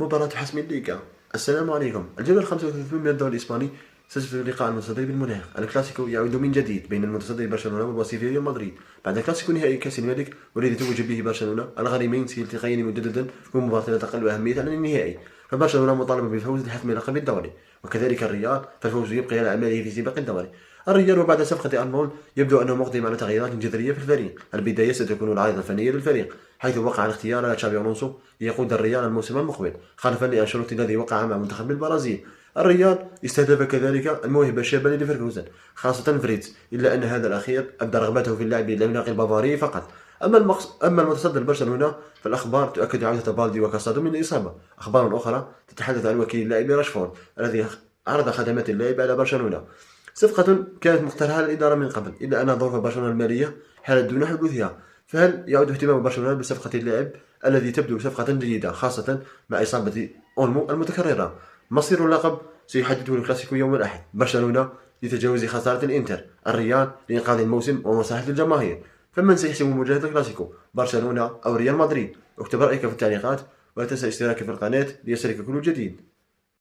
مباراة حسم الليغا. السلام عليكم. الجولة 35 من الدوري الإسباني ستجد لقاء المتصدر بالمناخ. الكلاسيكو يعود من جديد بين المتصدر برشلونة والوصيف ريال مدريد بعد كلاسيكو نهائي كأس الملك والذي توج به برشلونة. الغريمين سيلتقيان مجددا في مباراة لا تقل أهمية عن النهائي، فبرشلونة مطالب بالفوز لحسم لقب الدوري، وكذلك الريال فالفوز يبقي على أعماله في سباق الدوري. الريال وبعد صفقة أرنولد يبدو أنه مقدم على تغييرات جذرية في الفريق. البداية ستكون العارضة الفنية للفريق، حيث وقع الاختيار على تشابي ألونسو ليقود الريال الموسم المقبل خلفا لأنشيلوتي الذي وقع مع منتخب البرازيل. الريال استهدف كذلك الموهبة الشابة لليفركوزن خاصة فريتز، إلا أن هذا الأخير أبدى رغبته في اللعب للعملاق البافاري فقط. أما المتصدر برشلونة فالأخبار تؤكد عودة بالدي وكاسادو من الإصابة. أخبار أخرى تتحدث عن وكيل اللاعب راشفورد الذي عرض خدمات اللاعب على برشلونة. صفقة كانت مقترحة الإدارة من قبل، إلا أن ظروف برشلونة المالية حالت دون حدوثها. فهل يعود اهتمام برشلونة بصفقة اللاعب الذي تبدو صفقة جديدة خاصة مع إصابة أولمو المتكررة؟ مصير اللقب سيحدده الكلاسيكو يوم الأحد. برشلونة لتجاوز خسارة الإنتر، الريال لإنقاذ الموسم ومصلحة الجماهير. فمن سيحسم مواجهة الكلاسيكو، برشلونة أو ريال مدريد؟ اكتب رأيك في التعليقات، ولا تنسى الاشتراك في القناة ليصلك كل جديد.